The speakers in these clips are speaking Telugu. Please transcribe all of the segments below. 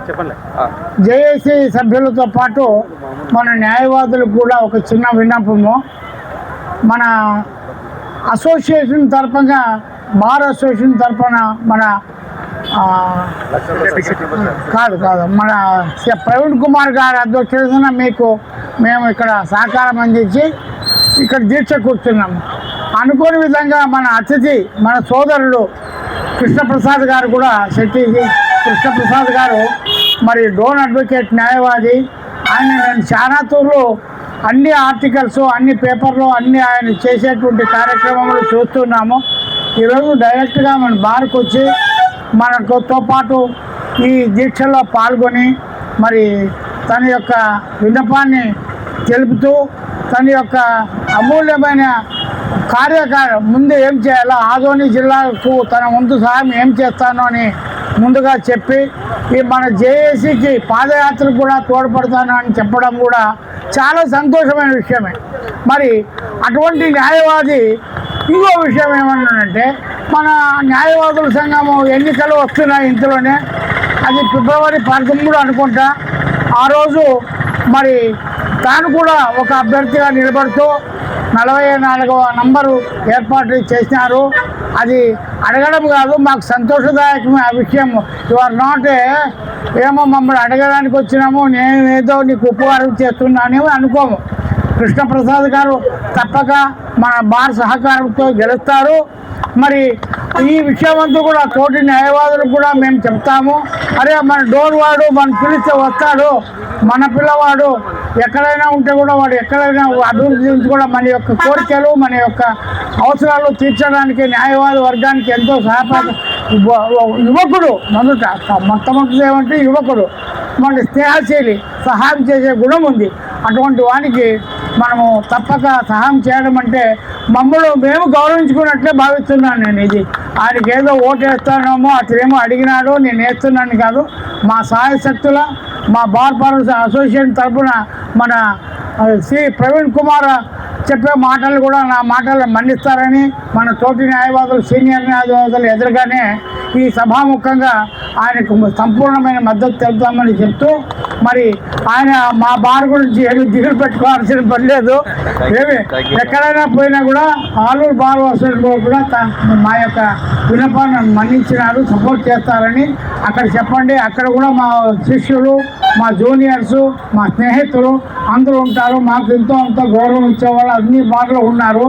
చెప్పండి. జేఏసీ సభ్యులతో పాటు మన న్యాయవాదులకు కూడా ఒక చిన్న విన్నపము. మన అసోసియేషన్ తరఫున, బార్ అసోసియేషన్ తరఫున మన కాదు మన ప్రవీణ్ కుమార్ గారి అధ్యక్షతన మేము ఇక్కడ సహకారం అందించి ఇక్కడ దీక్ష కూర్చున్నాము. అనుకోని విధంగా మన అతిథి, మన సోదరుడు కృష్ణప్రసాద్ గారు కూడా, శెట్టి కృష్ణప్రసాద్ గారు మరి డోన్ అడ్వకేట్ న్యాయవాది. ఆయన నేను చాలా తూర్లు అన్ని ఆర్టికల్స్, అన్ని పేపర్లు, అన్ని ఆయన చేసేటువంటి కార్యక్రమాలు చూస్తున్నాము. ఈరోజు డైరెక్ట్గా మన బార్కు వచ్చి మనతో పాటు ఈ దీక్షలో పాల్గొని మరి తన యొక్క విన్నపాన్ని తెలుపుతూ తన యొక్క అమూల్యమైన ముందు ఏం చేయాలో, ఆదోని జిల్లాకు తన ముందు సహాయం ఏం చేస్తానో అని ముందుగా చెప్పి ఈ మన జేఏసీకి పాదయాత్రకు కూడా తోడ్పడతాను అని చెప్పడం కూడా చాలా సంతోషమైన విషయమే. మరి అటువంటి న్యాయవాది ఇంకో విషయం ఏమన్నానంటే, మన న్యాయవాదుల సంఘము ఎన్నికలు వస్తున్నాయి ఇంతలోనే, అది ఫిబ్రవరి 13 అనుకుంటా. ఆ రోజు మరి తాను కూడా ఒక అభ్యర్థిగా నిలబడుతూ 44వ నంబరు ఏర్పాటు చేసినారు. అది అడగడం కాదు, మాకు సంతోషదాయకమే ఆ విషయం. యు ఆర్ నాట్ ఏమో మమ్మల్ని అడగడానికి వచ్చినాము, నేను ఏదో నీకు ఉపకారం చేస్తున్నానేమో అనుకోము. కృష్ణప్రసాద్ గారు తప్పక మన బార్ సహకారంతో గెలుస్తారు. మరి ఈ విషయం అంతా కూడా తోటి న్యాయవాదులకు కూడా మేము చెప్తాము. అరే మన డోర్ వాడు మన పిలిస్తే వస్తాడు, మన పిల్లవాడు ఎక్కడైనా ఉంటే కూడా వాడు ఎక్కడైనా అభివృద్ధి గురించి కూడా మన యొక్క కోరికలు, మన యొక్క అవసరాలు తీర్చడానికి న్యాయవాద వర్గానికి ఎంతో సహాయపడ యువకుడు. మొట్టమొదటి ఏమంటే యువకుడు, మన స్నేహశీలి, సహాయం చేసే గుణం ఉంది. అటువంటి వానికి మనము తప్పక సహాయం చేయడం అంటే మేము గౌరవించుకున్నట్లే భావిస్తున్నాను నేను. ఇది ఆయనకి ఏదో ఓటు వేస్తానేమో, అతనేమో అడిగినాడు నేను వేస్తున్నాను కాదు. మా సహాయశక్తుల మా బార్ అసోసియేషన్ తరఫున మన శ్రీ ప్రవీణ్ కుమార్ చెప్పే మాటలు కూడా నా మాటలు మన్నిస్తారని మన తోటి న్యాయవాదులు, సీనియర్ న్యాయవాదులు ఎదురుగానే ఈ సభాముఖంగా ఆయనకు సంపూర్ణమైన మద్దతు తెలుపుతామని చెప్తూ, మరి ఆయన మా బార్ గురించి ఏమి దిగులు పెట్టుకోవాల్సిన పని లేదు. ఎక్కడైనా పోయినా కూడా ఆలూరు బార్ అసోసియేషన్లో కూడా మా యొక్క విన్నపాన్ని మన్నించినారు, సపోర్ట్ చేస్తారని అక్కడ చెప్పండి. అక్కడ కూడా మా శిష్యులు, మా జూనియర్సు, మా స్నేహితులు అందరూ ఉంటారు. మాకు ఎంతో అంత గౌరవం ఇచ్చేవాళ్ళు అన్ని బార్లో ఉన్నారు.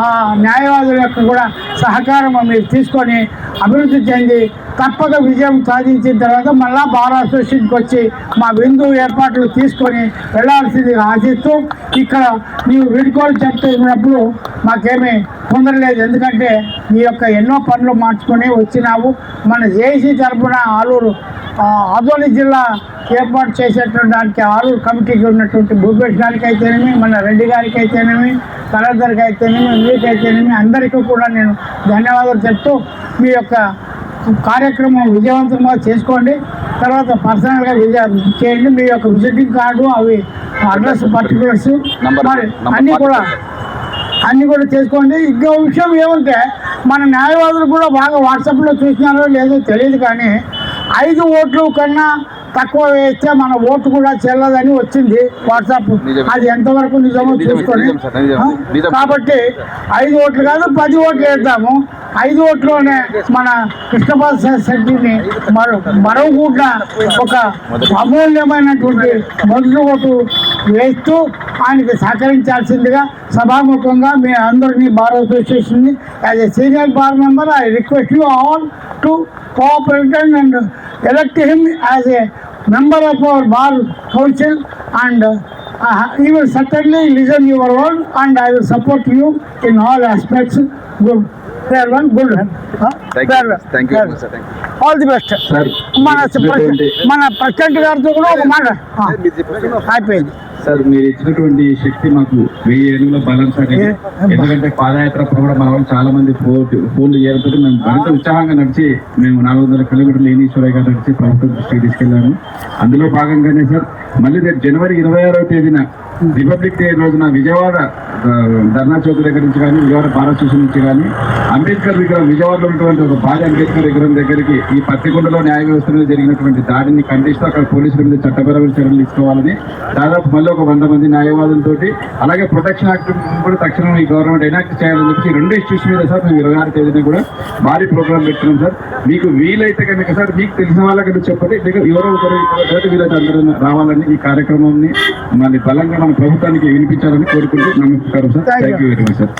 ఆ న్యాయవాదుల యొక్క కూడా సహకారం మీరు తీసుకొని అభివృద్ధి చెంది తప్పక విజయం సాధించిన తర్వాత మళ్ళా బార్ అసోసియేషన్కి వచ్చి మా విందు ఏర్పాట్లు తీసుకొని వెళ్లాల్సిందిగా ఆశిస్తూ, ఇక్కడ నీవు వీడుకోలు చెప్తున్నప్పుడు మాకేమీ తొందర లేదు. ఎందుకంటే నీ యొక్క ఎన్నో పనులు మార్చుకొని వచ్చినావు. మన జేఏసీ తరఫున ఆదోని జిల్లా ఏర్పాటు చేసేటువంటి దానికి ఆలూరు కమిటీకి ఉన్నటువంటి భూపేష్ గారికి అయితేనేమి, మన రెడ్డి గారికి అయితేనేమి, కలెక్టర్కి అయితేనేమి, మీకైతేనేమి అందరికీ కూడా నేను ధన్యవాదాలు చెప్తూ మీ యొక్క కార్యక్రమం విజయవంతంగా చేసుకోండి. తర్వాత పర్సనల్గా చేయండి. మీ యొక్క విజిటింగ్ కార్డు, అవి అడ్రస్, పర్టికులర్స్ మరి అన్నీ కూడా చేసుకోండి. ఇంకో విషయం ఏమంటే, మన న్యాయవాదులు కూడా బాగా వాట్సాప్లో చూసినారో లేదో తెలియదు, కానీ 5 ఓట్లు కన్నా తక్కువ వేస్తే మన ఓటు కూడా చెల్లదని వచ్చింది వాట్సాప్. అది ఎంతవరకు నిజమో చూసుకొని, కాబట్టి 5 ఓట్లు కాదు 10 ఓట్లు వేద్దాము. 5 ఓట్లోనే మన కృష్ణప్రసాద్ శెట్టిని మరొకూట ఒక అమూల్యమైనటువంటి మొదటి ఓటు వేస్తూ ఆయనకి సహకరించాల్సిందిగా సభాముఖంగా మీ అందరినీ బార్ అసోసియేషన్ని as a senior bar member I request you all to cooperate and elect him as a member of our bar council, and he will certainly listen your word and I will support you in all aspects. Good. Fair one, good one. Thank you, sir. Thank you. All the best. మన ప్రెసిడెంట్ గారితో కూడా ఒక మాట అయిపోయింది. సార్, మీరు ఇచ్చినటువంటి శక్తి మాకు 1000 ఏళ్ళ బలం సార్. ఎందుకంటే పాదయాత్ర కూడా మన వాళ్ళు చాలా మంది ఫోన్లు చేయడంతో మేము మరింత ఉత్సాహంగా నడిచి మేము 400 కిలోమీటర్లు ఈశ్వరయ్య గారు నడిచి ప్రభుత్వం దృష్టికి తీసుకెళ్లాము. అందులో భాగంగానే సార్ మళ్ళీ రేపు జనవరి 26వ తేదీన రిపబ్లిక్ డే రోజున విజయవాడ ధర్నా చౌక్ దగ్గర నుంచి కానీ విజయవాడ భారత స్టేషన్ నుంచి కానీ అంబేద్కర్ విగ్రహం విజయవాడలో ఉన్నటువంటి ఒక భారీ అంబేద్కర్ విగ్రహం దగ్గరికి ఈ పత్తికొండలో న్యాయ వ్యవస్థ మీద జరిగినటువంటి దాడిని ఖండిస్తూ అక్కడ పోలీసుల మీద చట్టపరమైన చర్యలు తీసుకోవాలని దాదాపు మళ్ళీ ఒక 100 మంది న్యాయవాదులతోటి అలాగే ప్రొటెక్షన్ యాక్ట్ కూడా తక్షణం ఈ గవర్నమెంట్ ఎనాక్ట్ చేయాలని చెప్పి 2 ఇష్యూస్ మీద సార్ మేము 26 తేదీన కూడా భారీ ప్రోగ్రామ్ పెట్టుకున్నాం సార్. మీకు వీలైతే కనుక సార్ మీకు తెలిసిన వాళ్ళకన్నా చెప్పండి, ఎవరో ఒకరు వీలైతే అందరూ రావాలని ఈ కార్యక్రమాన్ని మళ్ళీ బలంగా మన ప్రభుత్వానికి వినిపించాలని కోరుకుంటూ నమస్కారం sir. Thank you very much sir.